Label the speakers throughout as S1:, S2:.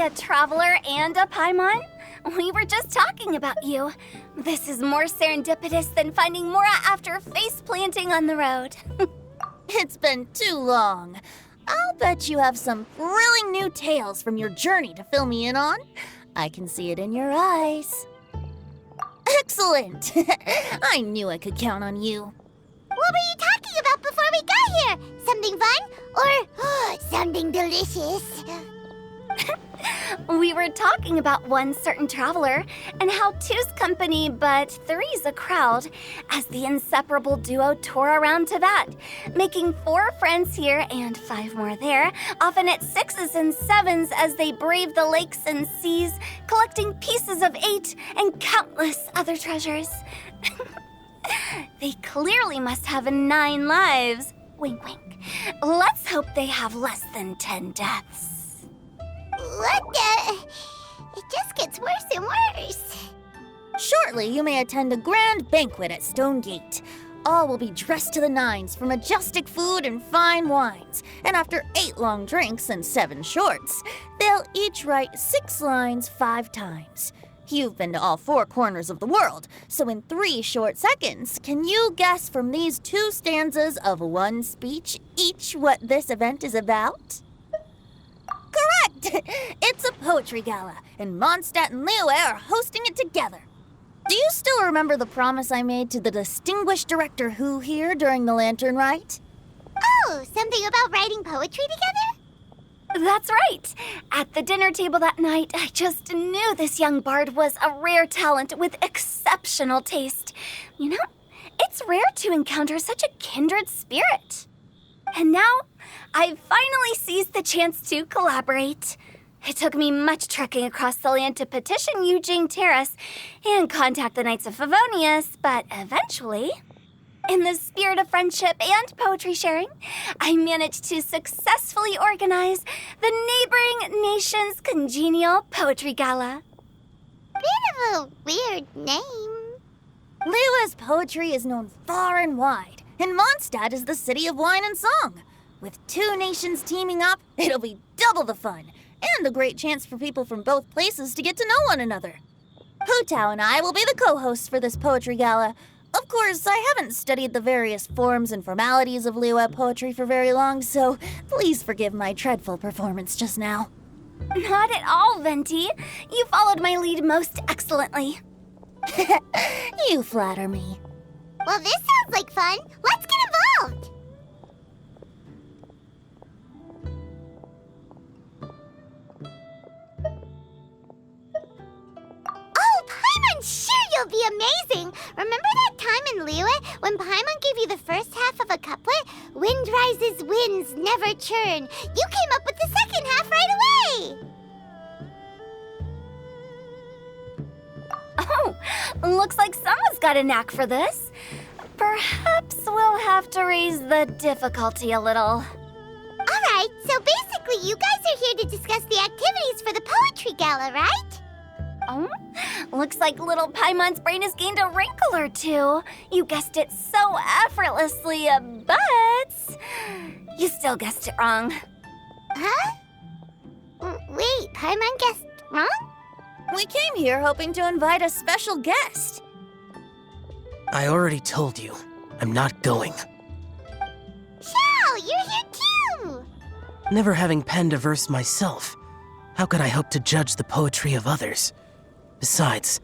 S1: a traveler and a Paimon? We were just talking about you. This is more serendipitous than finding Mora after face-planting on the road.
S2: It's been too long. I'll bet you have some thrilling new tales from your journey to fill me in on. I can see it in your eyes. Excellent! I knew I could count on you.
S3: What were you talking about before we got here? Something fun? Or something delicious?
S1: We were talking about one certain traveler and how two's company but three's a crowd as the inseparable duo tour around Tibet, making 4 friends here and 5 more there, often at 6s and 7s as they brave the lakes and seas, collecting pieces of 8 and countless other treasures. They clearly must have 9 lives. Wink, wink. Let's hope they have less than 10 deaths.
S3: What the? It just gets worse and worse.
S2: Shortly, you may attend a grand banquet at Stone Gate. All will be dressed to the nines for majestic food and fine wines. And after 8 long drinks and 7 shorts, they'll each write 6 lines 5 times. You've been to all 4 corners of the world, so in 3 short seconds, can you guess from these 2 stanzas of 1 speech each what this event is about? Correct! It's a poetry gala, and Mondstadt and Liyue are hosting it together. Do you still remember the promise I made to the distinguished director Who here during the Lantern Rite?
S3: Oh, something about writing poetry together?
S1: That's right. At the dinner table that night, I just knew this young bard was a rare talent with exceptional taste. You know, it's rare to encounter such a kindred spirit. And now, I've finally seized the chance to collaborate. It took me much trekking across the land to petition Eugene Terrace and contact the Knights of Favonius, but eventually, in the spirit of friendship and poetry sharing, I managed to successfully organize the neighboring nation's congenial poetry gala.
S3: Bit of a weird name.
S2: Liyue's poetry is known far and wide, and Mondstadt is the city of wine and song. With 2 nations teaming up, it'll be double the fun, and a great chance for people from both places to get to know one another. Hu Tao and I will be the co-hosts for this poetry gala. Of course, I haven't studied the various forms and formalities of Liyue poetry for very long, so please forgive my dreadful performance just now.
S1: Not at all, Venti. You followed my lead most excellently.
S2: You flatter me.
S3: Well, this sounds like fun. Let's get involved. Oh, Paimon, sure you'll be amazing. Remember that time in Liyue when Paimon gave you the first half of a couplet? Wind rises, winds never churn. You came up with the second half right away.
S1: Oh, looks like someone's got a knack for this. Perhaps we'll have to raise the difficulty a little.
S3: All right, so basically you guys are here to discuss the activities for the poetry gala, right?
S1: Oh, looks like little Paimon's brain has gained a wrinkle or 2. You guessed it so effortlessly, but you still guessed it wrong.
S3: Huh? Wait, Paimon guessed wrong?
S2: We came here hoping to invite a special guest.
S4: I already told you, I'm not going.
S3: Xiao, you're here too!
S4: Never having penned a verse myself, how could I hope to judge the poetry of others? Besides,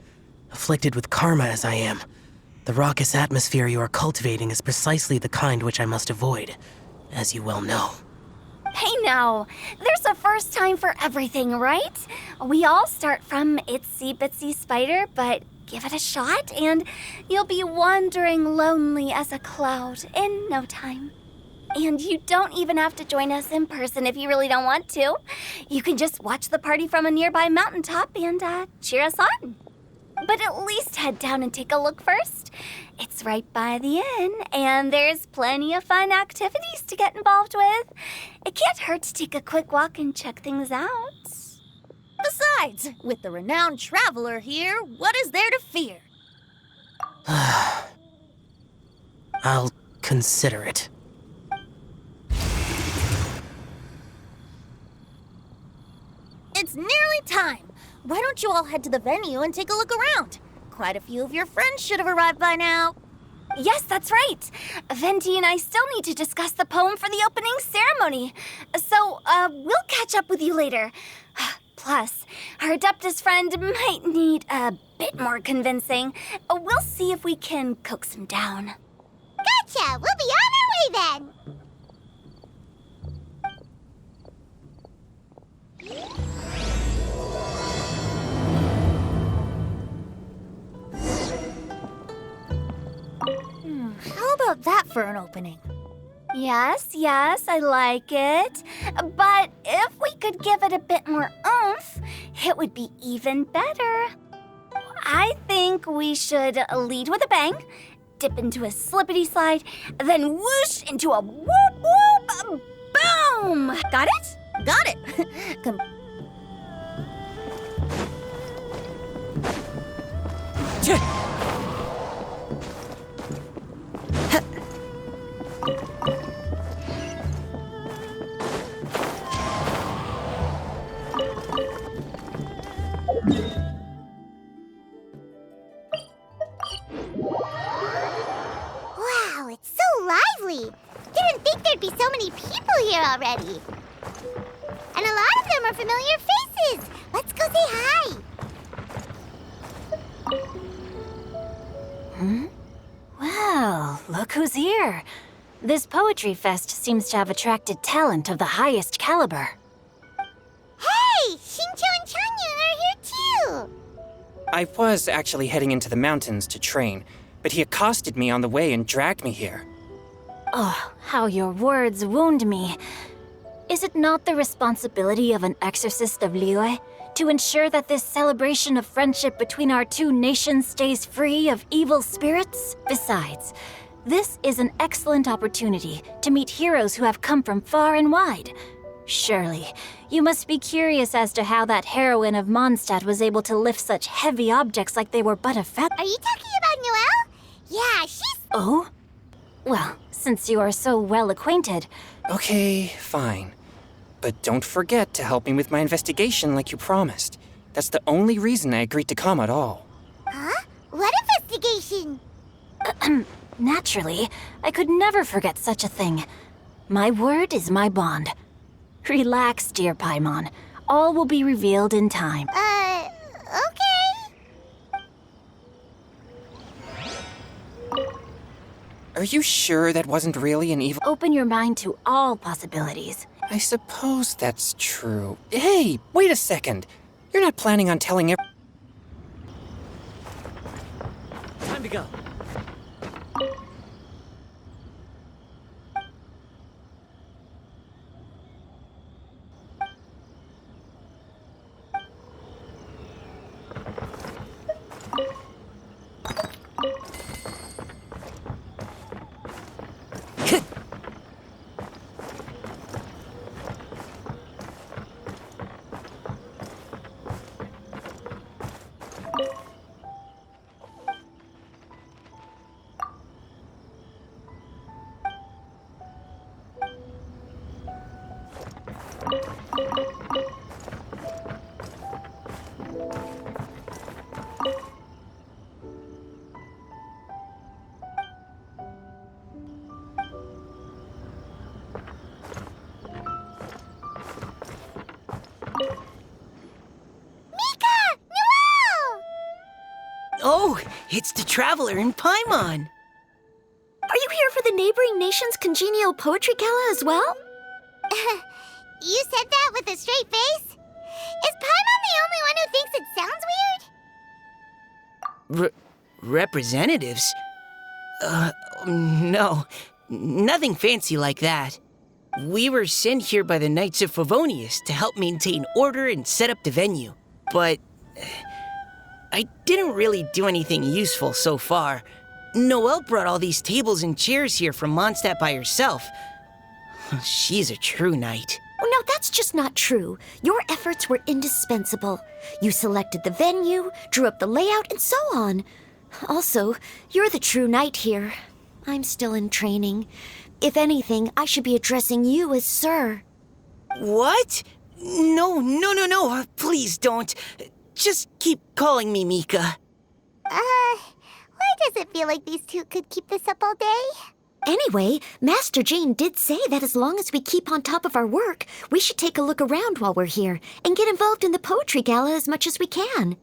S4: afflicted with karma as I am, the raucous atmosphere you are cultivating is precisely the kind which I must avoid, as you well know.
S1: Hey now, there's a first time for everything, right? We all start from itsy bitsy spider, but give it a shot and you'll be wandering lonely as a cloud in no time. And you don't even have to join us in person if you really don't want to. You can just watch the party from a nearby mountaintop and cheer us on. But at least head down and take a look first. It's right by the inn, and there's plenty of fun activities to get involved with. It can't hurt to take a quick walk and check things out.
S2: Besides, with the renowned traveler here, what is there to fear?
S4: I'll consider it.
S2: It's nearly time. Why don't you all head to the venue and take a look around? Quite a few of your friends should have arrived by now.
S1: Yes, that's right. Venti and I still need to discuss the poem for the opening ceremony. So, we'll catch up with you later. Plus, our Adeptus friend might need a bit more convincing. We'll see if we can coax him down.
S3: Gotcha! We'll be on our way then!
S2: How about that for an opening?
S1: Yes, I like it. But if we could give it a bit more oomph, it would be even better. I think we should lead with a bang, dip into a slippity slide, then whoosh into a whoop whoop boom! Got it?
S2: Got it!
S3: Wow, it's so lively! Didn't think there'd be so many people here already. And a lot of them are familiar faces. Let's go say hi.
S5: Well, look who's here. This poetry fest seems to have attracted talent of the highest caliber.
S3: Hey, Shincho and Changyun are here too.
S6: I was actually heading into the mountains to train, but he accosted me on the way and dragged me here.
S5: Oh, how your words wound me. Is it not the responsibility of an exorcist of Liyue to ensure that this celebration of friendship between our two nations stays free of evil spirits? Besides, this is an excellent opportunity to meet heroes who have come from far and wide. Surely, you must be curious as to how that heroine of Mondstadt was able to lift such heavy objects like they were but a feather.
S3: Are you talking about Noelle? Yeah, she's...
S5: Oh? Well, since you are so well acquainted,
S6: Okay, fine. But don't forget to help me with my investigation like you promised. That's the only reason I agreed to come at all.
S3: Huh? What investigation?
S5: naturally, I could never forget such a thing. My word is my bond. Relax, dear Paimon. All will be revealed in time.
S3: Okay.
S6: Are you sure that wasn't really an evil?
S5: Open your mind to all possibilities.
S6: I suppose that's true. Hey, wait a second. You're not planning on telling everyone.
S4: Time to go.
S7: Oh, it's the Traveler in Paimon.
S5: Are you here for the neighboring nation's congenial poetry gala as well?
S3: You said that with a straight face? Is Paimon the only one who thinks it sounds weird?
S7: Representatives? No. Nothing fancy like that. We were sent here by the Knights of Favonius to help maintain order and set up the venue. But I didn't really do anything useful so far. Noelle brought all these tables and chairs here from Mondstadt by herself. She's a true knight.
S8: Oh, no, that's just not true. Your efforts were indispensable. You selected the venue, drew up the layout, and so on. Also, you're the true knight here. I'm still in training. If anything, I should be addressing you as Sir.
S7: What? No. Please don't. Just keep calling me Mika.
S3: Why does it feel like these two could keep this up all day?
S8: Anyway, Master Jane did say that as long as we keep on top of our work, we should take a look around while we're here and get involved in the poetry gala as much as we can.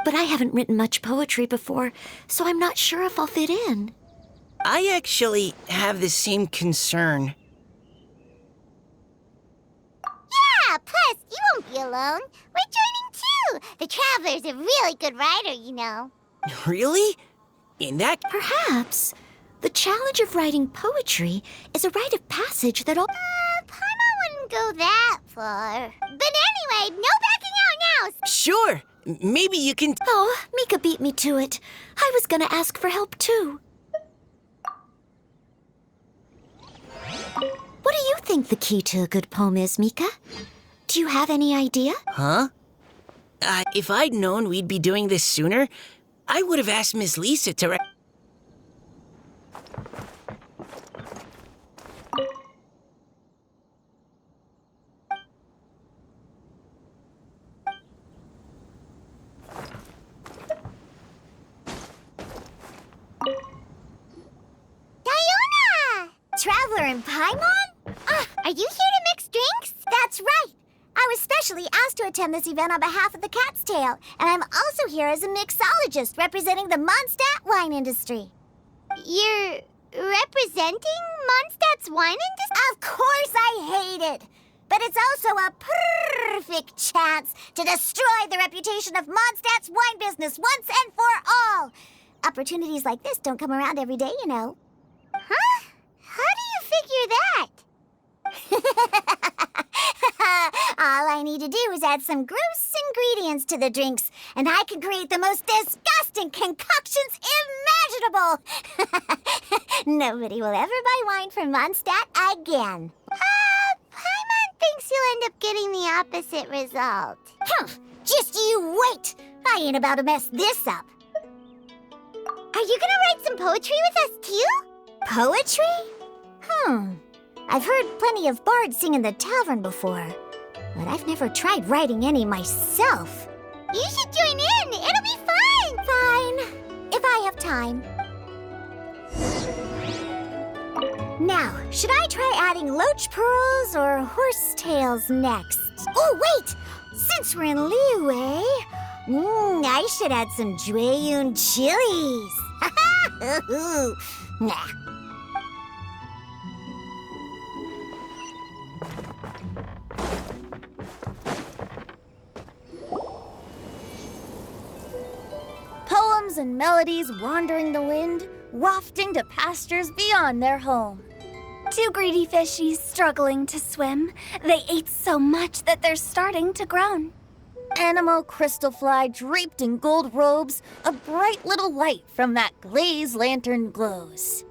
S8: But I haven't written much poetry before, so I'm not sure if I'll fit in.
S7: I actually have the same concern.
S3: Yeah, plus, you won't be alone. We're joining too. The Traveler's a really good writer, you know.
S7: Really? In that...
S8: Perhaps. The challenge of writing poetry is a rite of passage that all...
S3: Paimon wouldn't go that far. But anyway, no backing out now.
S7: Sure. Maybe you can...
S8: Oh, Mika beat me to it. I was gonna ask for help too. What do you think the key to a good poem is, Mika? Do you have any idea?
S7: Huh? If I'd known we'd be doing this sooner, I would have asked Miss Lisa to write...
S3: Diona! Traveler and Paimon? Are you here to mix drinks? That's right. I was specially asked to attend this event on behalf of the Cat's Tail, and I'm also here as a mixologist representing the Mondstadt wine industry. You're representing Mondstadt's wine industry? Of course I hate it! But it's also a perfect chance to destroy the reputation of Mondstadt's wine business once and for all! Opportunities like this don't come around every day, you know. Huh? How do you figure that? All I need to do is add some gross ingredients to the drinks, and I can create the most disgusting concoctions imaginable. Nobody will ever buy wine from Mondstadt again. Paimon thinks you'll end up getting the opposite result. Just you wait. I ain't about to mess this up. Are you gonna write some poetry with us too? Poetry? I've heard plenty of bards sing in the tavern before, but I've never tried writing any myself. You should join in. It'll be fun. Fine, if I have time. Now, should I try adding loach pearls or horsetails next? Oh, wait! Since we're in Liyue, I should add some Jueyun chilies. Nah. Poems and melodies wandering the wind, wafting to pastures beyond their home.
S1: Two greedy fishies struggling to swim. They ate so much that they're starting to groan.
S2: Animal crystal fly draped in gold robes, a bright little light from that glazed lantern glows.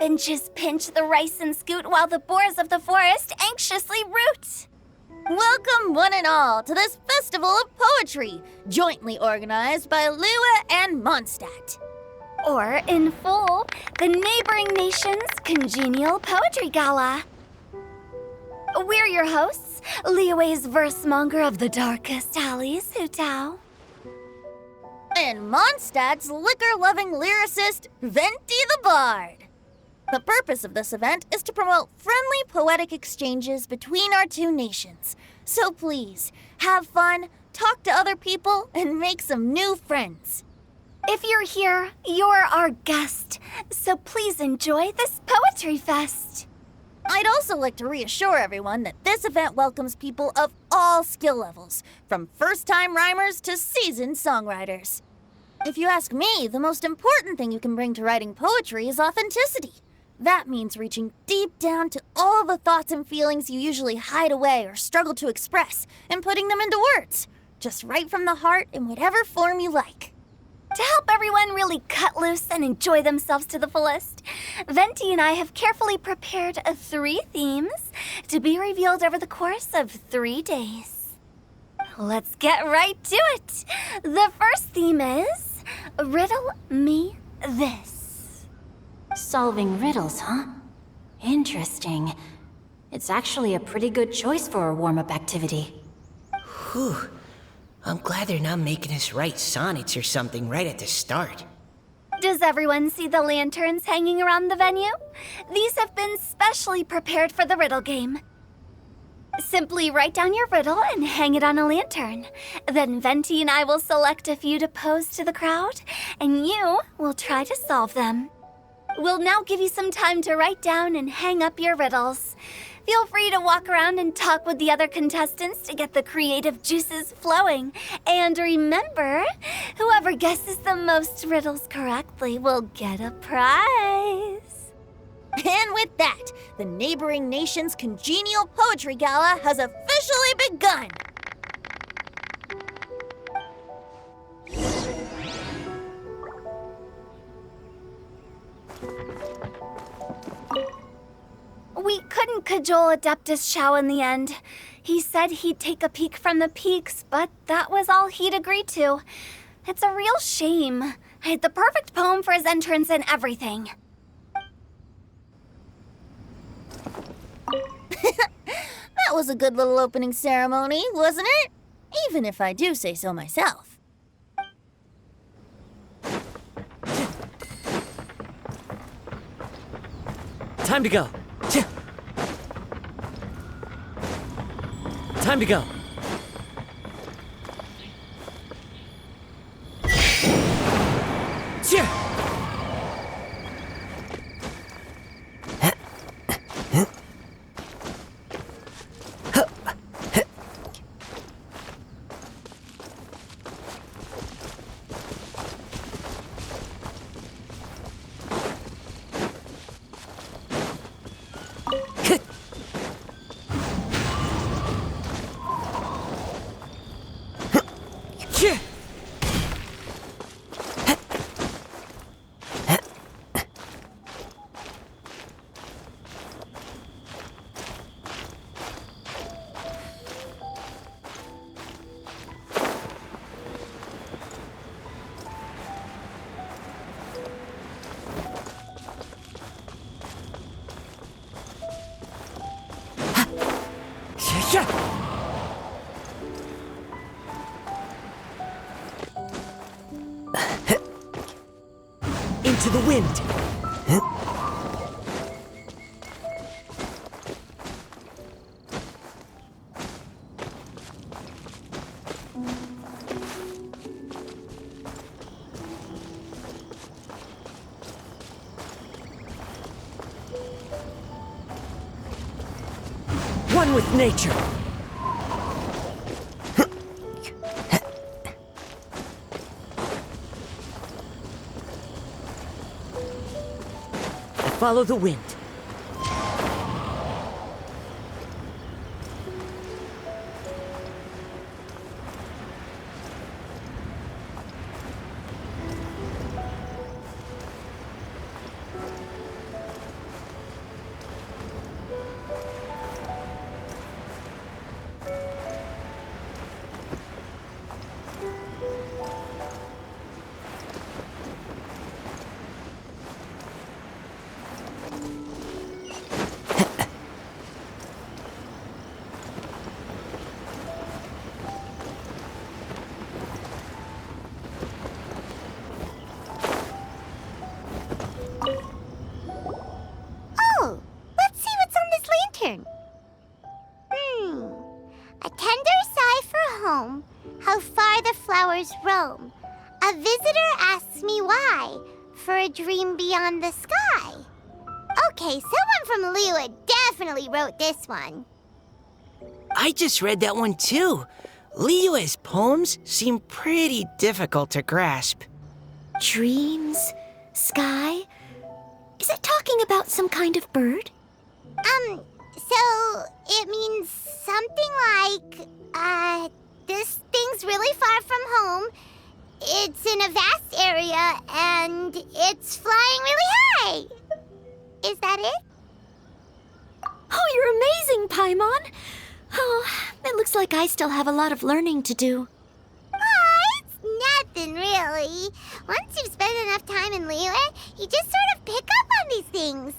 S1: Benches pinch the rice and scoot while the boars of the forest anxiously root.
S2: Welcome, one and all, to this festival of poetry, jointly organized by Liyue and Mondstadt.
S1: Or, in full, the neighboring nation's congenial poetry gala. We're your hosts, Liyue's versemonger of the darkest alleys, Hutao.
S2: And Mondstadt's liquor-loving lyricist, Venti the Bard. The purpose of this event is to promote friendly poetic exchanges between our two nations. So please, have fun, talk to other people, and make some new friends.
S1: If you're here, you're our guest, so please enjoy this poetry fest.
S2: I'd also like to reassure everyone that this event welcomes people of all skill levels, from first-time rhymers to seasoned songwriters. If you ask me, the most important thing you can bring to writing poetry is authenticity. That means reaching deep down to all the thoughts and feelings you usually hide away or struggle to express, and putting them into words, just right from the heart in whatever form you like.
S1: To help everyone really cut loose and enjoy themselves to the fullest, Venti and I have carefully prepared 3 themes to be revealed over the course of 3 days. Let's get right to it. The first theme is Riddle Me This.
S5: Solving riddles, huh? Interesting. It's actually a pretty good choice for a warm-up activity.
S7: Whew. I'm glad they're not making us write sonnets or something right at the start.
S1: Does everyone see the lanterns hanging around the venue? These have been specially prepared for the riddle game. Simply write down your riddle and hang it on a lantern. Then Venti and I will select a few to pose to the crowd, and you will try to solve them. We'll now give you some time to write down and hang up your riddles. Feel free to walk around and talk with the other contestants to get the creative juices flowing. And remember, whoever guesses the most riddles correctly will get a prize.
S2: And with that, the neighboring nation's congenial poetry gala has officially begun.
S1: We couldn't cajole Adeptus Chow in the end. He said he'd take a peek from the peaks, but that was all he'd agreed to. It's a real shame. I had the perfect poem for his entrance and everything.
S2: That was a good little opening ceremony, wasn't it? Even if I do say so myself.
S9: Time to go. Time to go. Into the wind. One with nature. Follow the wind.
S3: Oh, let's see what's on this lantern. A tender sigh for home, how far the flowers roam. A visitor asks me why, for a dream beyond the sky. Okay, someone from Liyue definitely wrote this one.
S7: I just read that one too. Liyue's poems seem pretty difficult to grasp.
S8: Dreams? Sky? Is it talking about some kind of bird?
S3: So it means something like, this thing's really far from home. It's in a vast area, and it's flying really high. Is that it?
S8: Oh, you're amazing, Paimon! Oh, it looks like I still have a lot of learning to do.
S3: It's nothing, really. Once you've spent enough time in Liyue, you just sort of pick up on these things.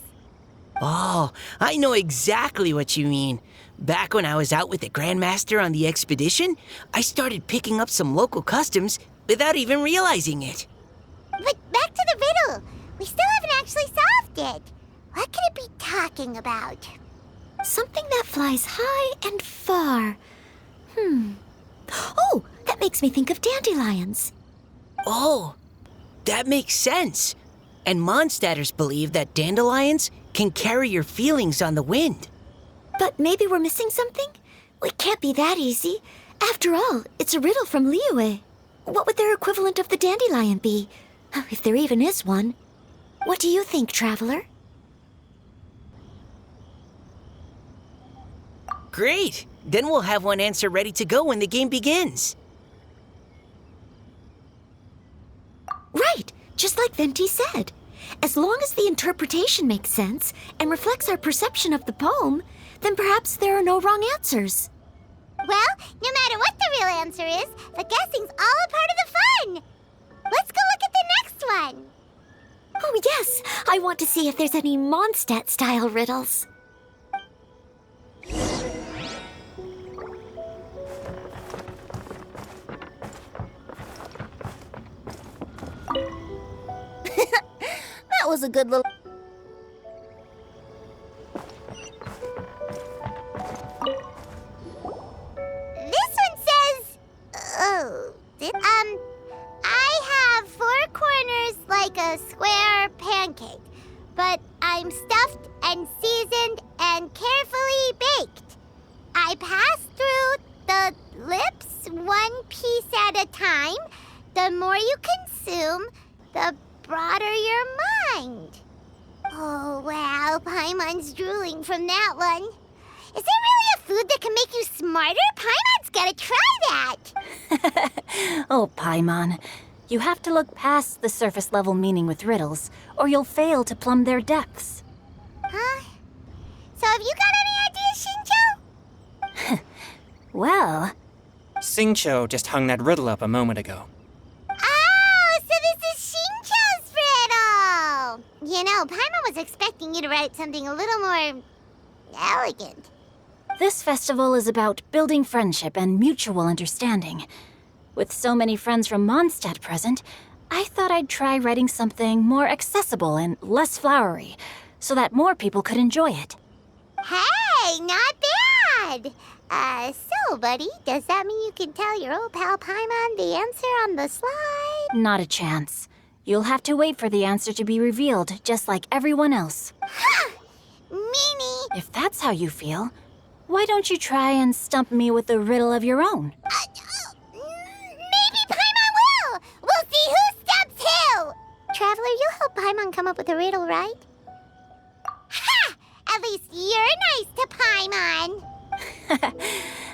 S7: Oh, I know exactly what you mean. Back when I was out with the Grandmaster on the expedition, I started picking up some local customs without even realizing it.
S3: But back to the riddle. We still haven't actually solved it. What could it be talking about?
S8: Something that flies high and far. Oh, that makes me think of dandelions.
S7: Oh, that makes sense. And Mondstadters believe that dandelions can carry your feelings on the wind.
S8: But maybe we're missing something? It can't be that easy. After all, it's a riddle from Liyue. What would their equivalent of the dandelion be? If there even is one. What do you think, Traveler?
S7: Great! Then we'll have one answer ready to go when the game begins.
S8: Right, just like Venti said. As long as the interpretation makes sense and reflects our perception of the poem, then perhaps there are no wrong answers.
S3: Well, no matter what the real answer is, the guessing's all a part of the fun. Let's go look at the next one.
S8: Oh, yes, I want to see if there's any Mondstadt-style riddles.
S2: That was a good little...
S3: This one says... I have 4 corners like a square pancake, but I'm stuffed and seasoned and carefully baked. I pass through the lips 1 piece at a time. The more you consume, the broader your mind. Oh, wow, Paimon's drooling from that one. Is there really a food that can make you smarter? Paimon's gotta try that.
S5: Oh, Paimon. You have to look past the surface level meaning with riddles, or you'll fail to plumb their depths.
S3: Huh? So have you got any ideas, Shincho?
S5: Well,
S6: Xingqiu just hung that riddle up a moment ago.
S3: Oh, so this is Shincho's riddle! You know, Paimon was expecting you to write something a little more elegant.
S5: this festival is about building friendship and mutual understanding. With so many friends from Mondstadt present, I thought I'd try writing something more accessible and less flowery, so that more people could enjoy it.
S3: Hey, not bad! So, buddy, does that mean you can tell your old pal Paimon the answer on the slide?
S5: Not a chance. You'll have to wait for the answer to be revealed, just like everyone else.
S3: Ha! Meanie!
S5: If that's how you feel, why don't you try and stump me with a riddle of your own?
S3: Maybe Paimon will! We'll see who stumps who! Traveler, you'll help Paimon come up with a riddle, right? Ha! At least you're nice to Paimon!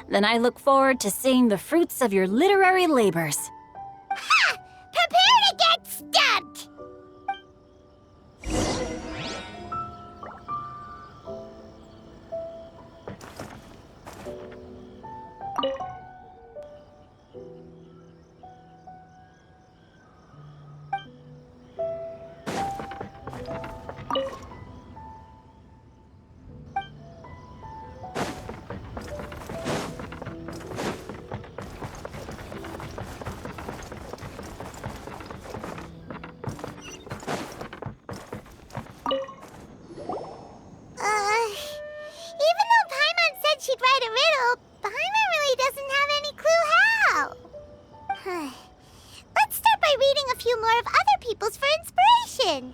S5: Then I look forward to seeing the fruits of your literary labors.
S3: Ha! Prepare to get stumped! Even though Paimon said she'd write a riddle, Paimon really doesn't have any clue how. Let's start by reading a few more of other people's for inspiration.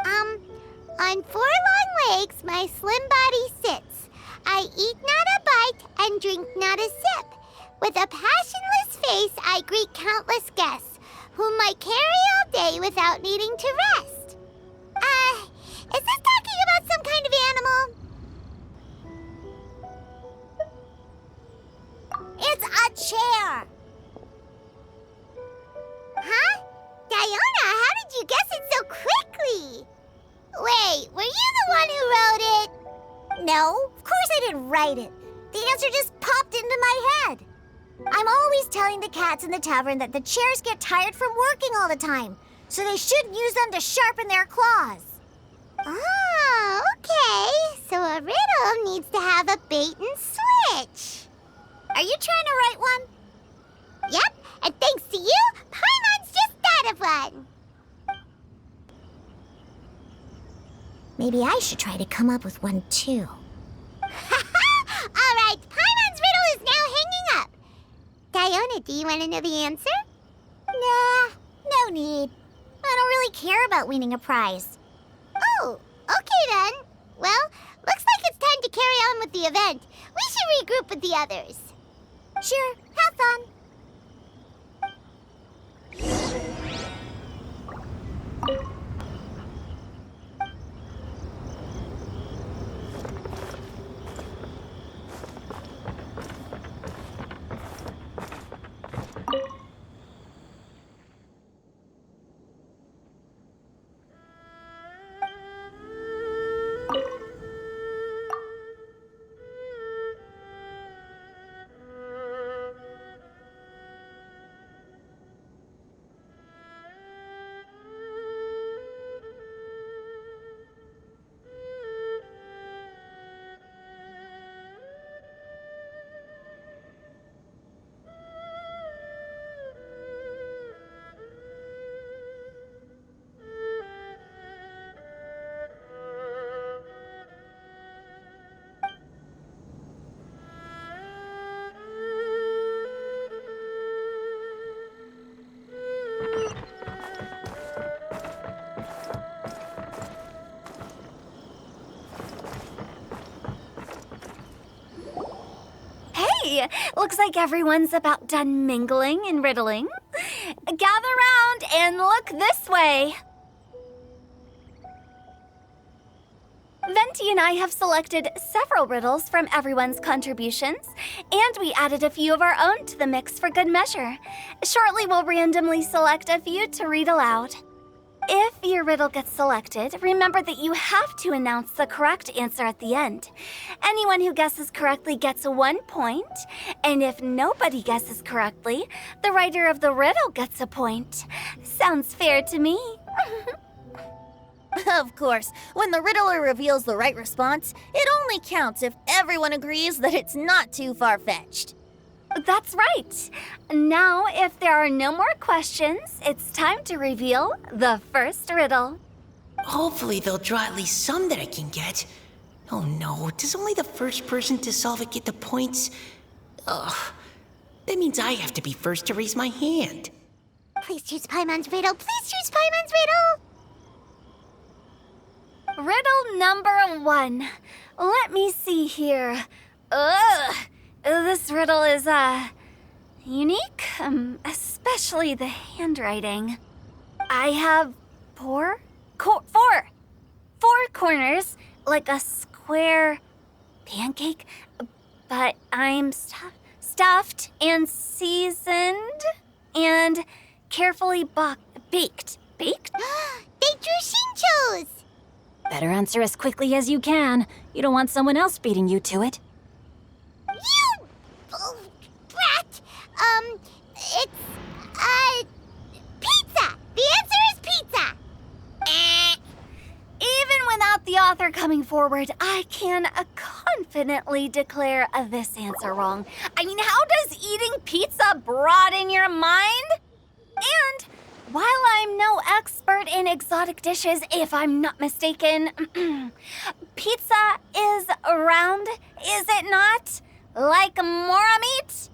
S3: On 4 long legs my slim body sits. I eat not a bite and drink not a sip. With a passionless face I greet countless guests, whom I carry all day without needing to rest. Is this talking about some kind of animal? It's a chair. Huh? Diona, how did you guess it so quickly? Wait, were you the one who wrote it?
S2: No, of course I didn't write it. The answer just popped into my head. I'm always telling the cats in the tavern that the chairs get tired from working all the time, so they shouldn't use them to sharpen their claws.
S3: Ah, okay. So a riddle needs to have a bait and switch. Are you trying to write one? Yep, and thanks to you, Paimon's just thought of one. Maybe I should try to come up with one too. All right, Paimon's riddle is now hanging up. Diona, do you want to know the answer? Nah, no need. I don't really care about winning a prize. Oh, okay then. Well, looks like it's time to carry on with the event. We should regroup with the others. Sure, have fun.
S1: Hey, looks like everyone's about done mingling and riddling. Gather round and look this way. Venti and I have selected several riddles from everyone's contributions, and we added a few of our own to the mix for good measure. Shortly, we'll randomly select a few to read aloud. If your riddle gets selected, remember that you have to announce the correct answer at the end. Anyone who guesses correctly gets 1 point, and if nobody guesses correctly, the writer of the riddle gets a point. Sounds fair to me.
S2: Of course, when the riddler reveals the right response, it only counts if everyone agrees that it's not too far-fetched.
S1: That's right. Now, if there are no more questions, it's time to reveal the first riddle.
S7: Hopefully they'll draw at least some that I can get. Oh no, does only the first person to solve it get the points? Ugh, that means I have to be first to raise my hand.
S3: Please choose Paimon's riddle. Please choose Paimon's riddle.
S1: Riddle number 1. Let me see here. Ugh. This riddle is, unique, especially the handwriting. I have four corners, like a square pancake, but I'm stuffed and seasoned and carefully baked. Baked?
S3: They drew Shinchos.
S5: Better answer as quickly as you can. You don't want someone else beating you to it.
S3: You brat. It's pizza. The answer is pizza.
S1: Even without the author coming forward, I can confidently declare this answer wrong. I mean, how does eating pizza broaden your mind? And while I'm no expert in exotic dishes, if I'm not mistaken, pizza is round, is it not? Like mora meat?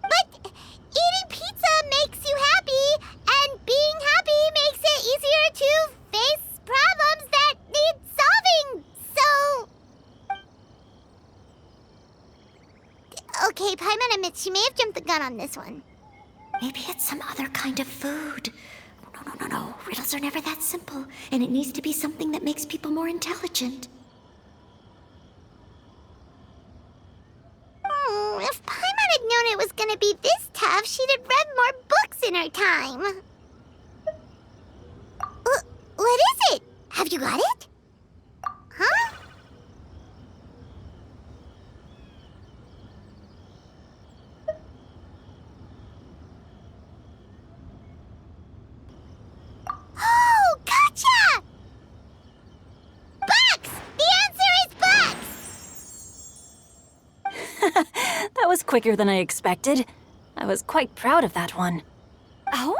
S3: But eating pizza makes you happy, and being happy makes it easier to face problems that need solving. So... Okay, Paimon admits she may have jumped the gun on this one.
S8: Maybe it's some other kind of food. No. Riddles are never that simple, and it needs to be something that makes people more intelligent.
S3: If Paimon had known it was gonna be this tough, she'd have read more books in her time. What is it? Have you got it? Huh? Oh, gotcha!
S5: quicker than I expected. I was quite proud of that one.
S1: Oh,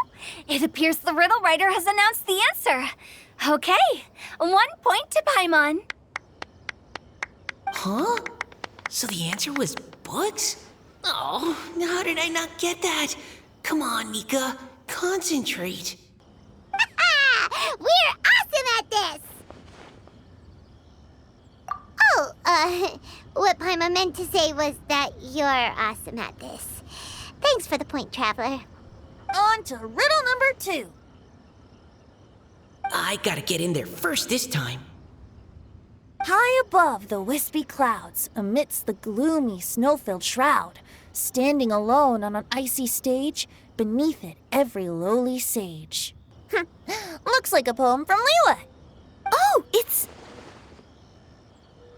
S1: it appears the riddle writer has announced the answer. Okay, 1 point to Paimon.
S7: Huh? So the answer was books? Oh, how did I not get that? Come on, Mika. Concentrate.
S3: We're awesome at this! Oh, what Paimon meant to say was that you're awesome at this. Thanks for the point, Traveler.
S2: On to riddle number 2.
S7: I gotta get in there first this time.
S2: High above the wispy clouds, amidst the gloomy snow-filled shroud, standing alone on an icy stage, beneath it every lowly sage. Looks like a poem from Liyue.
S8: Oh, it's...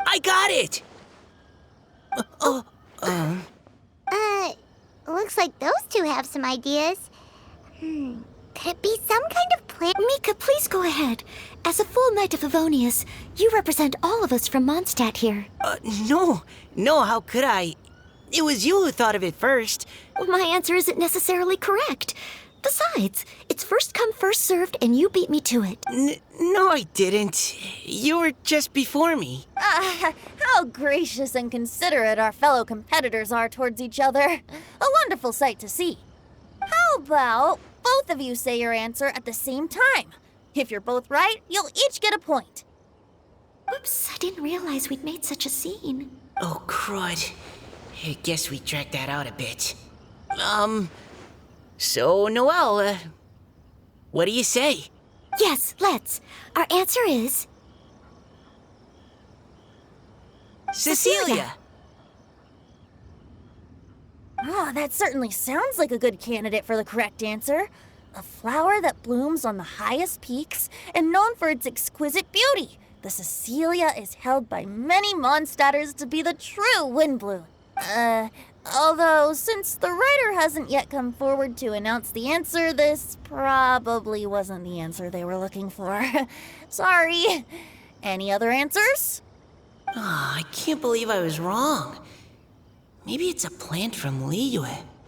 S7: I got it!
S3: Looks like those two have some ideas. Could it be some kind of plan?
S8: Mika, please go ahead. As a full Knight of Favonius, you represent all of us from Mondstadt here.
S7: No, how could I? It was you who thought of it first.
S8: My answer isn't necessarily correct. Besides, it's first come, first served, and you beat me to it.
S7: No, I didn't. You were just before me.
S2: How gracious and considerate our fellow competitors are towards each other. A wonderful sight to see. How about both of you say your answer at the same time? If you're both right, you'll each get a point.
S8: Oops, I didn't realize we'd made such a scene.
S7: Oh, crud. I guess we dragged that out a bit. So, Noelle, what do you say?
S8: Yes, let's. Our answer is...
S7: Cecilia!
S2: Oh, that certainly sounds like a good candidate for the correct answer. A flower that blooms on the highest peaks and known for its exquisite beauty. The Cecilia is held by many Mondstadters to be the true windbloom. Although, since the writer hasn't yet come forward to announce the answer, this probably wasn't the answer they were looking for. Sorry. Any other answers?
S7: I can't believe I was wrong. Maybe it's a plant from Liyue.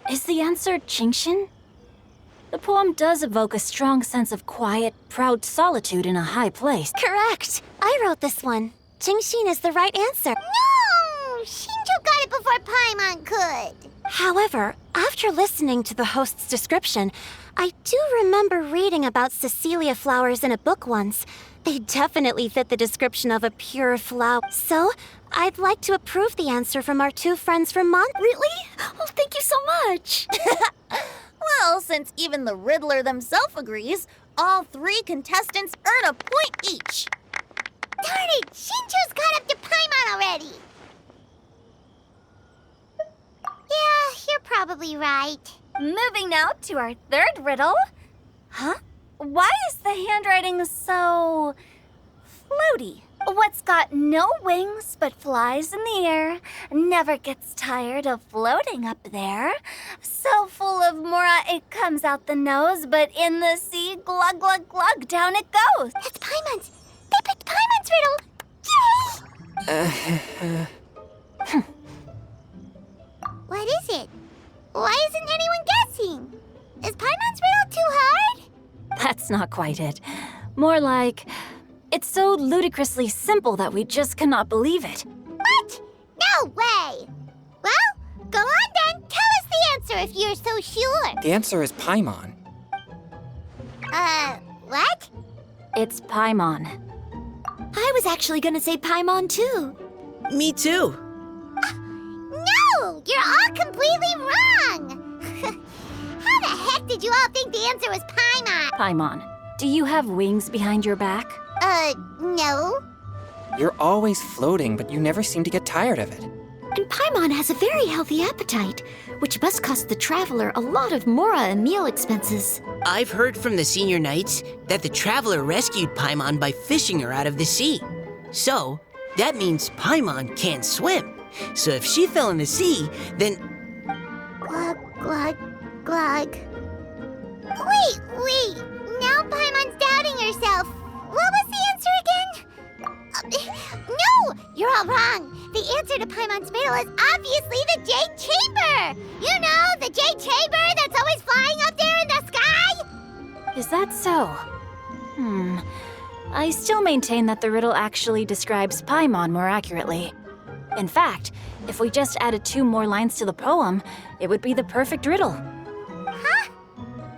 S5: Is the answer Qingshin? The poem does evoke a strong sense of quiet, proud solitude in a high place.
S1: Correct. I wrote this one. Qingshin is the right answer.
S3: No! Shinjo got it before Paimon could.
S1: However, after listening to the host's description, I do remember reading about Cecilia flowers in a book once. They definitely fit the description of a pure flower. So, I'd like to approve the answer from our two friends from
S8: Really? Oh, thank you so much.
S2: Well, since even the Riddler themselves agrees, all 3 contestants earn a point each.
S3: Darn it! Shinjo's caught up to Paimon already! Yeah, you're probably right.
S1: Moving now to our third riddle. Huh? Why is the handwriting so... floaty? What's got no wings but flies in the air, never gets tired of floating up there. So full of mora it comes out the nose, but in the sea, glug, glug, glug, down it goes.
S3: That's Paimon's! They picked Paimon's riddle! Yay! What is it? Why isn't anyone guessing? Is Paimon's riddle too hard?
S5: That's not quite it. More like, it's so ludicrously simple that we just cannot believe it.
S3: What? No way! Well, go on then. Tell us the answer if you're so sure.
S6: The answer is Paimon.
S3: What?
S5: It's Paimon.
S8: I was actually gonna say Paimon too.
S7: Me too.
S3: No! You're all completely wrong! How the heck did you all think the answer was Paimon?
S5: Paimon, do you have wings behind your back?
S3: No.
S6: You're always floating, but you never seem to get tired of it.
S8: And Paimon has a very healthy appetite, which must cost the traveler a lot of mora and meal expenses.
S7: I've heard from the senior knights that the traveler rescued Paimon by fishing her out of the sea. So, that means Paimon can't swim. So if she fell in the sea, then...
S3: Glug, glug, glug. Wait. Now Paimon's doubting herself. What was the answer again? No! You're all wrong. The answer answer to Paimon's riddle is obviously the Jade Chamber! You know, the Jade Chamber that's always flying up there in the sky?
S5: Is that so? I still maintain that the riddle actually describes Paimon more accurately. In fact, if we just added 2 more lines to the poem, it would be the perfect riddle.
S3: Huh?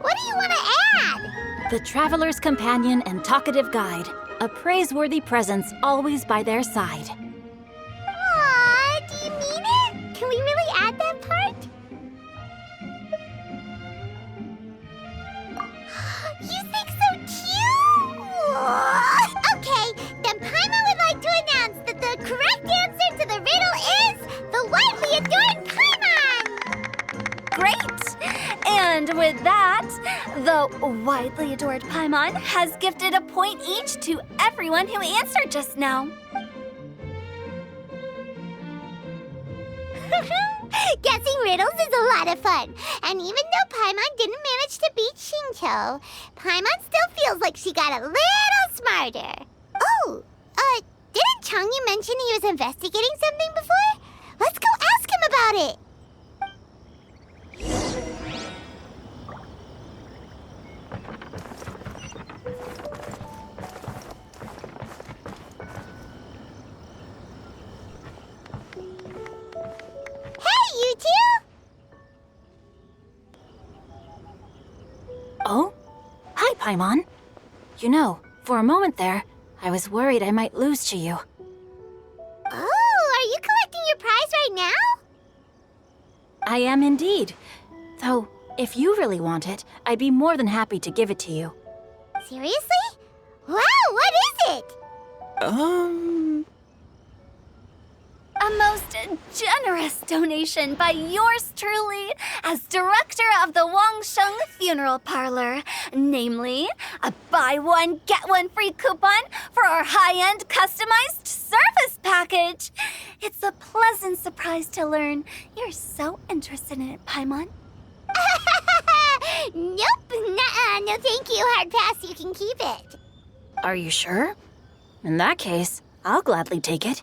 S3: What do you want to add?
S5: The traveler's companion and talkative guide, a praiseworthy presence always by their side.
S3: Aw, do you mean it? Can we really add that part? You think so too? Okay, then Paimon would like to announce that the correct answer to the riddle is the widely adored Paimon!
S1: Great! And with that, the widely adored Paimon has gifted a point each to everyone who answered just now.
S3: Guessing riddles is a lot of fun. And even though Paimon didn't manage to beat Shinto, Paimon still feels like she got a little smarter. Oh, didn't Changyu mention he was investigating something before? Let's go ask him about it. Hey, you two!
S5: Oh? Hi, Paimon. You know, for a moment there, I was worried I might lose to you.
S3: Oh, are you collecting your prize right now?
S5: I am indeed. Though, if you really want it, I'd be more than happy to give it to you.
S3: Seriously? Wow, what is it?
S1: A most generous donation by yours truly as director of the Wangsheng Funeral Parlor. Namely, a buy one, get one free coupon for our high-end customized service package. It's a pleasant surprise to learn you're so interested in it, Paimon.
S3: Nope, nuh-uh, no thank you, hard pass, you can keep it.
S5: Are you sure? In that case, I'll gladly take it.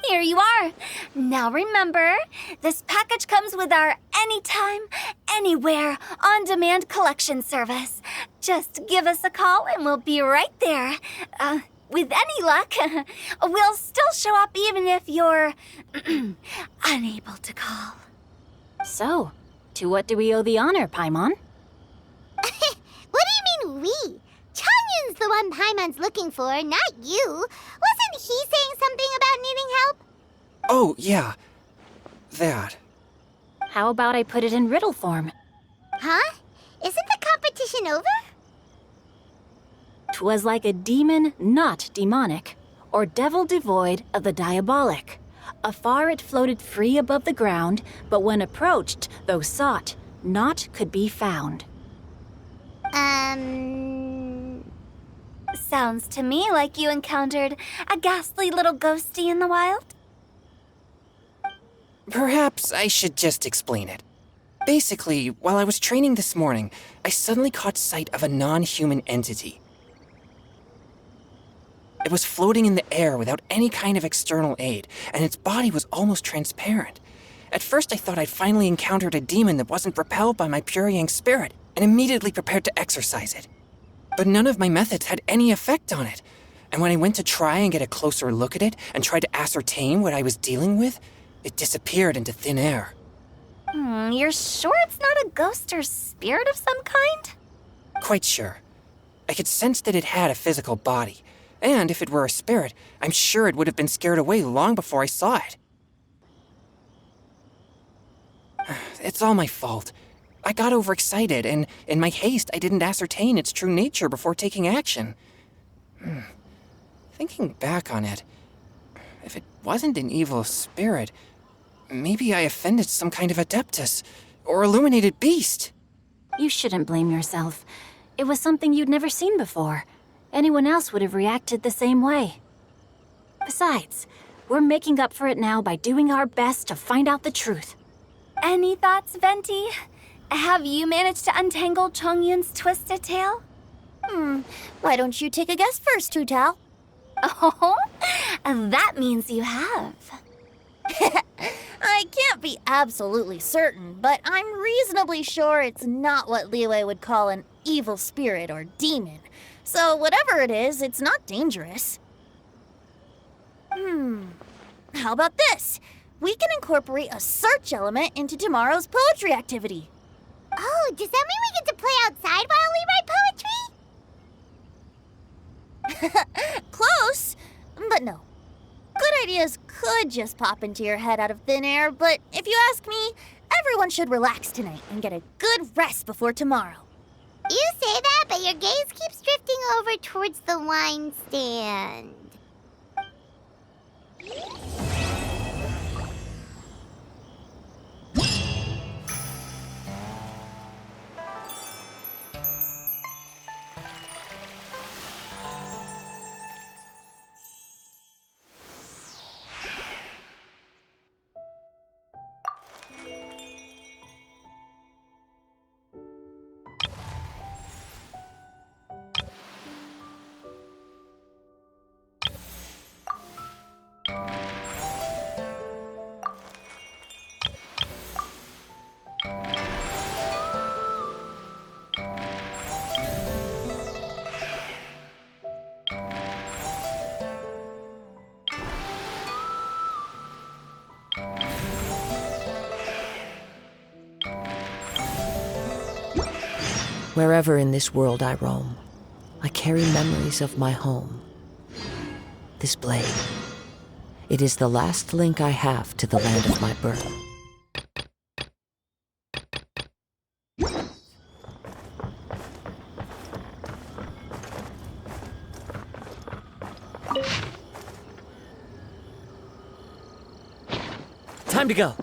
S1: Here you are. Now remember, this package comes with our anytime, anywhere, on-demand collection service. Just give us a call and we'll be right there. With any luck, we'll still show up even if you're unable to call.
S5: So, to what do we owe the honor, Paimon?
S3: What do you mean we? Changyun's the one Paimon's looking for, not you. Wasn't he saying something about needing help?
S6: Oh, yeah. That.
S5: How about I put it in riddle form?
S3: Huh? Isn't the competition over?
S5: 'Twas like a demon not demonic, or devil devoid of the diabolic. Afar it floated free above the ground, but when approached, though sought, naught could be found.
S1: Sounds to me like you encountered a ghastly little ghosty in the wild.
S6: Perhaps I should just explain it. Basically, while I was training this morning, I suddenly caught sight of a non-human entity. It was floating in the air without any kind of external aid, and its body was almost transparent. At first I thought I'd finally encountered a demon that wasn't repelled by my pure yang spirit, and immediately prepared to exorcise it. But none of my methods had any effect on it, and when I went to try and get a closer look at it and tried to ascertain what I was dealing with, it disappeared into thin air.
S1: You're sure it's not a ghost or spirit of some kind?
S6: Quite sure. I could sense that it had a physical body, and if it were a spirit, I'm sure it would have been scared away long before I saw it. It's all my fault. I got overexcited, and in my haste, I didn't ascertain its true nature before taking action. Thinking back on it, if it wasn't an evil spirit, maybe I offended some kind of adeptus or illuminated beast.
S5: You shouldn't blame yourself. It was something you'd never seen before. Anyone else would have reacted the same way. Besides, we're making up for it now by doing our best to find out the truth.
S1: Any thoughts, Venti? Have you managed to untangle Chongyun's twisted tail?
S2: Why don't you take a guess first, Hu Tao?
S1: Oh, that means you have.
S2: I can't be absolutely certain, but I'm reasonably sure it's not what Liyue would call an evil spirit or demon. So whatever it is, it's not dangerous. How about this? We can incorporate a search element into tomorrow's poetry activity.
S3: Oh, does that mean we get to play outside while we write poetry?
S2: Close, but no. Good ideas could just pop into your head out of thin air, but if you ask me, everyone should relax tonight and get a good rest before tomorrow.
S3: You say that, but your gaze keeps drifting over towards the wine stand.
S10: Wherever in this world I roam, I carry memories of my home. This blade, it is the last link I have to the land of my birth.
S9: Time to go.